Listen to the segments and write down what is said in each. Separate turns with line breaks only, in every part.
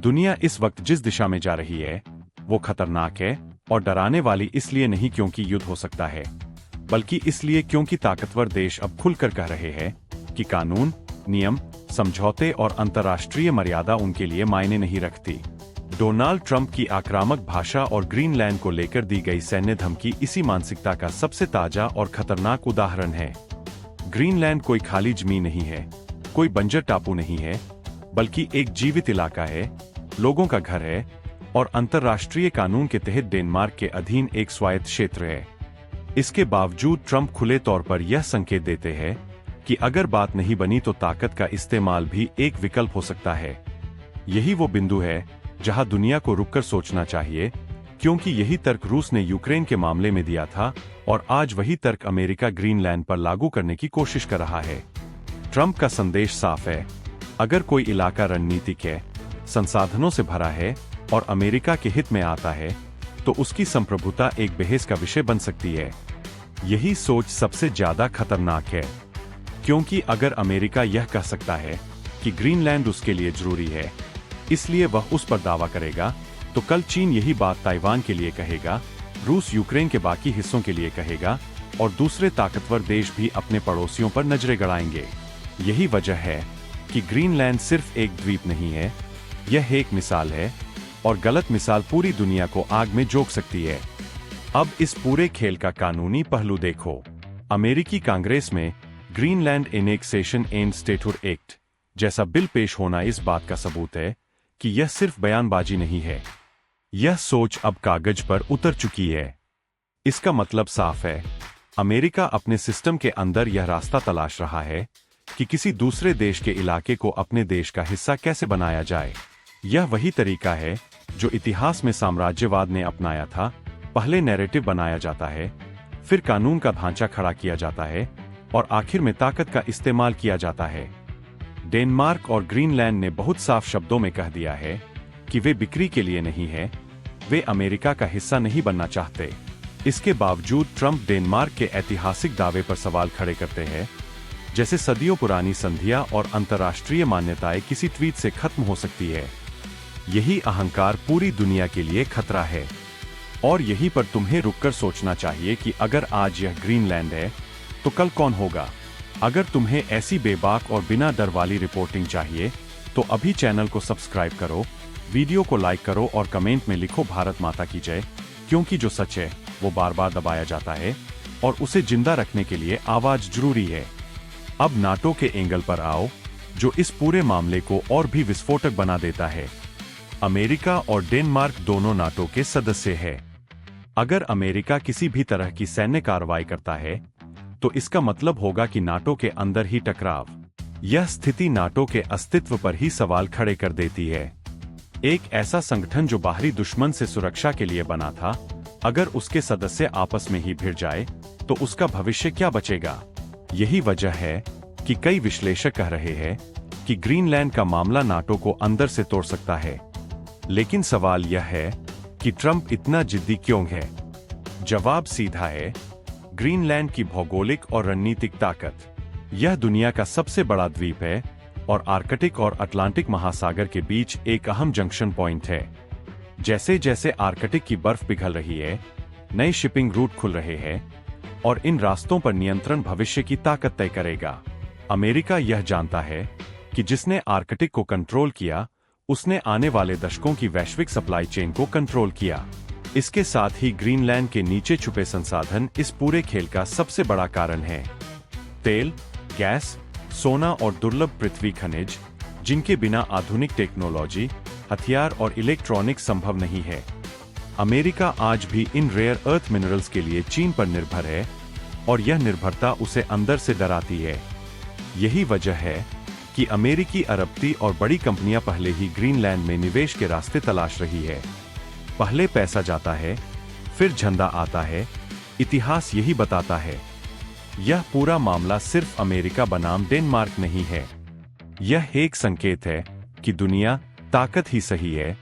दुनिया इस वक्त जिस दिशा में जा रही है वो खतरनाक है और डराने वाली इसलिए नहीं क्योंकि युद्ध हो सकता है, बल्कि इसलिए क्योंकि ताकतवर देश अब खुलकर कह रहे हैं कि कानून, नियम, समझौते और अंतर्राष्ट्रीय मर्यादा उनके लिए मायने नहीं रखती। डोनाल्ड ट्रंप की आक्रामक भाषा और ग्रीनलैंड को लेकर दी गई सैन्य धमकी इसी मानसिकता का सबसे ताजा और खतरनाक उदाहरण है। ग्रीनलैंड कोई खाली जमीन नहीं है, कोई बंजर टापू नहीं है, बल्कि एक जीवित इलाका है, लोगों का घर है और अंतर्राष्ट्रीय कानून के तहत डेनमार्क के अधीन एक स्वायत्त क्षेत्र है। इसके बावजूद ट्रंप खुले तौर पर यह संकेत देते हैं कि अगर बात नहीं बनी तो ताकत का इस्तेमाल भी एक विकल्प हो सकता है। यही वो बिंदु है जहां दुनिया को रुककर सोचना चाहिए, क्योंकि यही तर्क रूस ने यूक्रेन के मामले में दिया था और आज वही तर्क अमेरिका ग्रीनलैंड पर लागू करने की कोशिश कर रहा है। ट्रंप का संदेश साफ है, अगर कोई इलाका रणनीतिक है, संसाधनों से भरा है और अमेरिका के हित में आता है, तो उसकी संप्रभुता एक बहस का विषय बन सकती है। यही सोच सबसे ज्यादा खतरनाक है, क्योंकि अगर अमेरिका यह कह सकता है कि ग्रीनलैंड उसके लिए जरूरी है, इसलिए वह उस पर दावा करेगा, तो कल चीन यही बात ताइवान के लिए कहेगा, रूस यूक्रेन के बाकी हिस्सों के लिए कहेगा और दूसरे ताकतवर देश भी अपने पड़ोसियों पर नजरें गड़ाएंगे। यही वजह है कि ग्रीनलैंड सिर्फ एक द्वीप नहीं है, यह एक मिसाल है और गलत मिसाल पूरी दुनिया को आग में झोंक सकती है। अब इस पूरे खेल का कानूनी पहलू देखो। अमेरिकी कांग्रेस में Greenland annexation and statehood act जैसा बिल पेश होना इस बात का सबूत है कि यह सिर्फ बयानबाजी नहीं है, यह सोच अब कागज पर उतर चुकी है। इसका मतलब साफ है, अमेरिका अपने सिस्टम के अंदर यह रास्ता तलाश रहा है कि किसी दूसरे देश के इलाके को अपने देश का हिस्सा कैसे बनाया जाए। यह वही तरीका है जो इतिहास में साम्राज्यवाद ने अपनाया था। पहले नैरेटिव बनाया जाता है, फिर कानून का ढांचा खड़ा किया जाता है और आखिर में ताकत का इस्तेमाल किया जाता है। डेनमार्क और ग्रीनलैंड ने बहुत साफ शब्दों में कह दिया है कि वे बिक्री के लिए नहीं है, वे अमेरिका का हिस्सा नहीं बनना चाहते। इसके बावजूद ट्रंप डेनमार्क के ऐतिहासिक दावे पर सवाल खड़े करते हैं, जैसे सदियों पुरानी संधियां और अंतर्राष्ट्रीय मान्यताएं किसी ट्वीट से खत्म हो सकती है। यही अहंकार पूरी दुनिया के लिए खतरा है और यहीं पर तुम्हें रुककर सोचना चाहिए कि अगर आज यह ग्रीनलैंड है तो कल कौन होगा। अगर तुम्हें ऐसी बेबाक और बिना डर वाली रिपोर्टिंग चाहिए तो अभी चैनल को सब्सक्राइब करो, वीडियो को लाइक करो और कमेंट में लिखो भारत माता की जय, क्योंकि जो सच है वो बार बार दबाया जाता है और उसे जिंदा रखने के लिए आवाज जरूरी है। अब नाटो के एंगल पर आओ, जो इस पूरे मामले को और भी विस्फोटक बना देता है। अमेरिका और डेनमार्क दोनों नाटो के सदस्य हैं। अगर अमेरिका किसी भी तरह की सैन्य कार्रवाई करता है तो इसका मतलब होगा कि नाटो के अंदर ही टकराव। यह स्थिति नाटो के अस्तित्व पर ही सवाल खड़े कर देती है। एक ऐसा संगठन जो बाहरी दुश्मन से सुरक्षा के लिए बना था, अगर उसके सदस्य आपस में ही भिड़ जाए तो उसका भविष्य क्या बचेगा। यही वजह है कि कई विश्लेषक कह रहे हैं कि ग्रीनलैंड का मामला नाटो को अंदर से तोड़ सकता है। लेकिन सवाल यह है कि ट्रंप इतना जिद्दी क्यों है। जवाब सीधा है, ग्रीनलैंड की भौगोलिक और रणनीतिक ताकत। यह दुनिया का सबसे बड़ा द्वीप है और आर्कटिक और अटलांटिक महासागर के बीच एक अहम जंक्शन पॉइंट है। जैसे जैसे आर्कटिक की बर्फ पिघल रही है, नए शिपिंग रूट खुल रहे हैं और इन रास्तों पर नियंत्रण भविष्य की ताकत तय करेगा। अमेरिका यह जानता है कि जिसने आर्कटिक को कंट्रोल किया, उसने आने वाले दशकों की वैश्विक सप्लाई चेन को कंट्रोल किया। इसके साथ ही ग्रीनलैंड के नीचे छुपे संसाधन इस पूरे खेल का सबसे बड़ा कारण है। तेल, गैस, सोना और दुर्लभ पृथ्वी खनिज, जिनके बिना आधुनिक टेक्नोलॉजी, हथियार और इलेक्ट्रॉनिक्स संभव नहीं है। अमेरिका आज भी इन रेयर अर्थ मिनरल्स के लिए चीन पर निर्भर है और यह निर्भरता उसे अंदर से डराती है। यही वजह है कि अमेरिकी अरबपति और बड़ी कंपनियां पहले ही ग्रीनलैंड में निवेश के रास्ते तलाश रही है। पहले पैसा जाता है, फिर झंडा आता है। इतिहास यही बताता है। यह पूरा मामला सिर्फ अमेरिका बनाम डेनमार्क नहीं है, यह एक संकेत है कि दुनिया ताकत ही सही है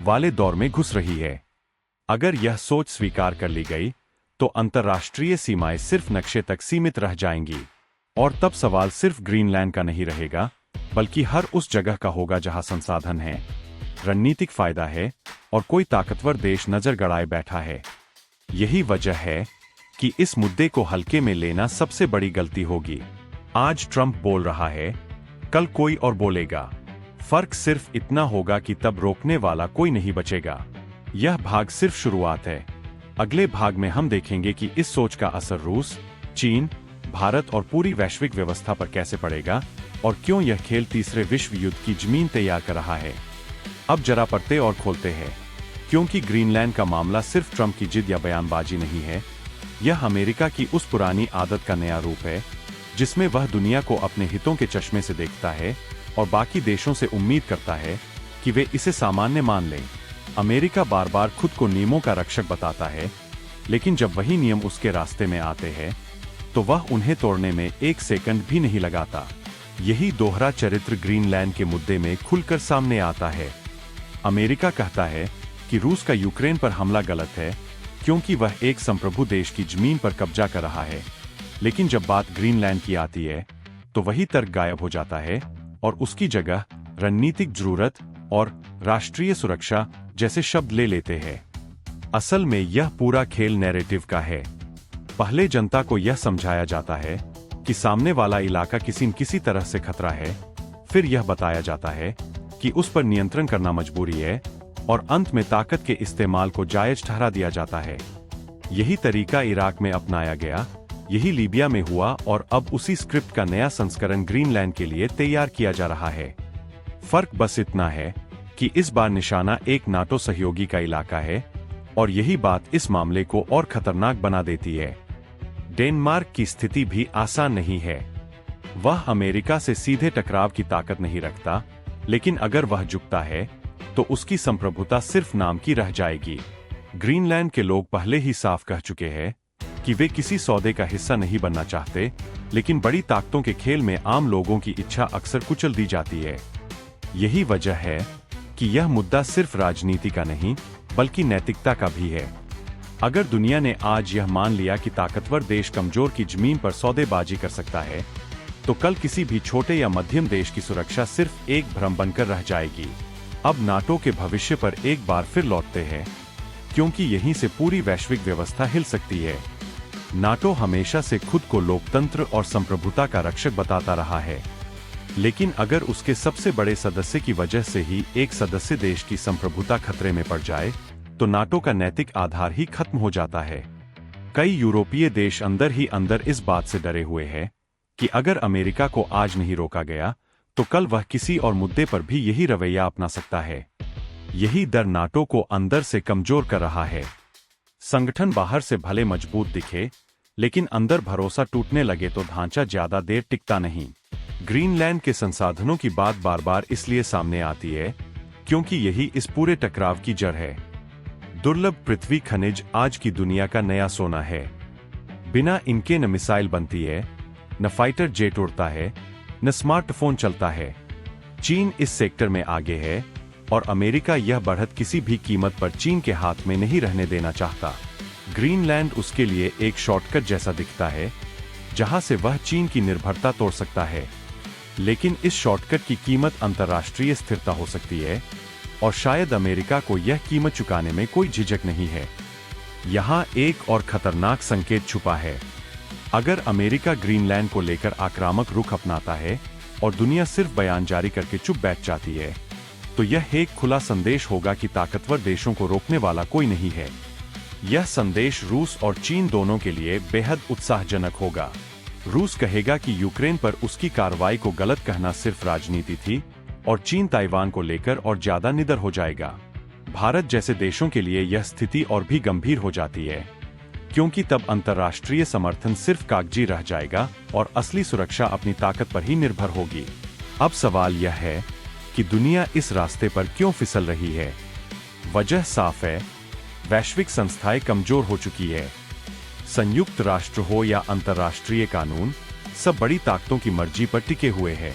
वाले दौर में घुस रही है। अगर यह सोच स्वीकार कर ली गई तो अंतर्राष्ट्रीय सीमाएं सिर्फ नक्शे तक सीमित रह जाएंगी और तब सवाल सिर्फ ग्रीनलैंड का नहीं रहेगा, बल्कि हर उस जगह का होगा जहां संसाधन है, रणनीतिक फायदा है और कोई ताकतवर देश नजर गड़ाए बैठा है। यही वजह है कि इस मुद्दे को हल्के में लेना सबसे बड़ी गलती होगी। आज ट्रंप बोल रहा है, कल कोई और बोलेगा। फर्क सिर्फ इतना होगा कि तब रोकने वाला कोई नहीं बचेगा। यह भाग सिर्फ शुरुआत है। अगले भाग में हम देखेंगे कि इस सोच का असर रूस, चीन, भारत और पूरी वैश्विक व्यवस्था पर कैसे पड़ेगा और क्यों यह खेल तीसरे विश्व युद्ध की जमीन तैयार कर रहा है। अब जरा पढ़ते और खोलते हैं, क्योंकि ग्रीनलैंड का मामला सिर्फ ट्रंप की जिद या बयानबाजी नहीं है। यह अमेरिका की उस पुरानी आदत का नया रूप है जिसमें वह दुनिया को अपने हितों के चश्मे से देखता है और बाकी देशों से उम्मीद करता है कि वे इसे सामान्य मान लें। अमेरिका बार बार खुद को नियमों का रक्षक बताता है, लेकिन जब वही नियम उसके रास्ते में आते हैं तो वह उन्हें तोड़ने में एक सेकंड भी नहीं लगाता। यही दोहरा चरित्र ग्रीनलैंड के मुद्दे में खुलकर सामने आता है। अमेरिका कहता है कि रूस का यूक्रेन पर हमला गलत है क्योंकि वह एक संप्रभु देश की जमीन पर कब्जा कर रहा है, लेकिन जब बात ग्रीनलैंड की आती है तो वही तर्क गायब हो जाता है और उसकी जगह रणनीतिक जरूरत और राष्ट्रीय सुरक्षा जैसे शब्द ले लेते हैं। असल में यह पूरा खेल नैरेटिव का है। पहले जनता को यह समझाया जाता है कि सामने वाला इलाका किसी न किसी तरह से खतरा है, फिर यह बताया जाता है कि उस पर नियंत्रण करना मजबूरी है और अंत में ताकत के इस्तेमाल को जायज ठहरा दिया जाता है। यही तरीका इराक में अपनाया गया, यही लीबिया में हुआ और अब उसी स्क्रिप्ट का नया संस्करण ग्रीनलैंड के लिए तैयार किया जा रहा है। फर्क बस इतना है कि इस बार निशाना एक नाटो सहयोगी का इलाका है और यही बात इस मामले को और खतरनाक बना देती है। डेनमार्क की स्थिति भी आसान नहीं है। वह अमेरिका से सीधे टकराव की ताकत नहीं रखता, लेकिन अगर वह झुकता है तो उसकी संप्रभुता सिर्फ नाम की रह जाएगी। ग्रीनलैंड के लोग पहले ही साफ कह चुके हैं कि वे किसी सौदे का हिस्सा नहीं बनना चाहते, लेकिन बड़ी ताकतों के खेल में आम लोगों की इच्छा अक्सर कुचल दी जाती है। यही वजह है कि यह मुद्दा सिर्फ राजनीति का नहीं बल्कि नैतिकता का भी है। अगर दुनिया ने आज यह मान लिया कि ताकतवर देश कमजोर की जमीन पर सौदेबाजी कर सकता है, तो कल किसी भी छोटे या मध्यम देश की सुरक्षा सिर्फ एक भ्रम बनकर रह जाएगी। अब नाटो के भविष्य पर एक बार फिर लौटते हैं, क्योंकि यहीं से पूरी वैश्विक व्यवस्था हिल सकती है। नाटो हमेशा से खुद को लोकतंत्र और संप्रभुता का रक्षक बताता रहा है, लेकिन अगर उसके सबसे बड़े सदस्य की वजह से ही एक सदस्य देश की संप्रभुता खतरे में पड़ जाए, तो नाटो का नैतिक आधार ही खत्म हो जाता है। कई यूरोपीय देश अंदर ही अंदर इस बात से डरे हुए हैं कि अगर अमेरिका को आज नहीं रोका गया तो कल वह किसी और मुद्दे पर भी यही रवैया अपना सकता है। यही डर नाटो को अंदर से कमजोर कर रहा है। संगठन बाहर से भले मजबूत दिखे, लेकिन अंदर भरोसा टूटने लगे तो ढांचा ज्यादा देर टिकता नहीं। ग्रीनलैंड के संसाधनों की बात बार बार इसलिए सामने आती है क्योंकि यही इस पूरे टकराव की जड़ है। दुर्लभ पृथ्वी खनिज आज की दुनिया का नया सोना है। बिना इनके न मिसाइल बनती है, न फाइटर जेट उड़ता है, न स्मार्टफोन चलता है। चीन इस सेक्टर में आगे है और अमेरिका यह बढ़त किसी भी कीमत पर चीन के हाथ में नहीं रहने देना चाहता। ग्रीनलैंड उसके लिए एक शॉर्टकट जैसा दिखता है, जहां से वह चीन की निर्भरता तोड़ सकता है। लेकिन इस शॉर्टकट की कीमत अंतर्राष्ट्रीय स्थिरता हो सकती है और शायद अमेरिका को यह कीमत चुकाने में कोई झिझक नहीं है। यहाँ एक और खतरनाक संकेत छुपा है। अगर अमेरिका ग्रीनलैंड को लेकर आक्रामक रुख अपनाता है और दुनिया सिर्फ बयान जारी करके चुप बैठ जाती है, तो यह एक खुला संदेश होगा कि ताकतवर देशों को रोकने वाला कोई नहीं है। यह संदेश रूस और चीन दोनों के लिए बेहद उत्साहजनक होगा। रूस कहेगा कि यूक्रेन पर उसकी कार्रवाई को गलत कहना सिर्फ राजनीति थी और चीन ताइवान को लेकर और ज्यादा निडर हो जाएगा। भारत जैसे देशों के लिए यह स्थिति और भी गंभीर हो जाती है, क्योंकि तब अंतर्राष्ट्रीय समर्थन सिर्फ कागजी रह जाएगा और असली सुरक्षा अपनी ताकत पर ही निर्भर होगी। अब सवाल यह है कि दुनिया इस रास्ते पर क्यों फिसल रही है। वजह साफ है, वैश्विक संस्थाएं कमजोर हो चुकी है। संयुक्त राष्ट्र हो या अंतर्राष्ट्रीय कानून, सब बड़ी ताकतों की मर्जी पर टिके हुए हैं।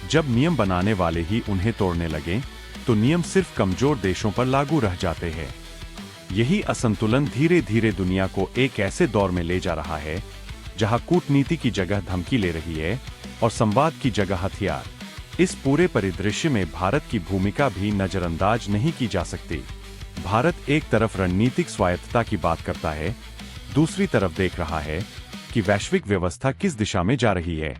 जब नियम बनाने वाले ही उन्हें तोड़ने लगे, तो नियम सिर्फ कमजोर देशों पर लागू रह जाते हैं। यही असंतुलन धीरे धीरे दुनिया को एक ऐसे दौर में ले जा रहा है जहां कूटनीति की जगह धमकी ले रही है और संवाद की जगह हथियार। इस पूरे परिदृश्य में भारत की भूमिका भी नजरअंदाज नहीं की जा सकती। भारत एक तरफ रणनीतिक स्वायत्तता की बात करता है, दूसरी तरफ देख रहा है कि वैश्विक व्यवस्था किस दिशा में जा रही है।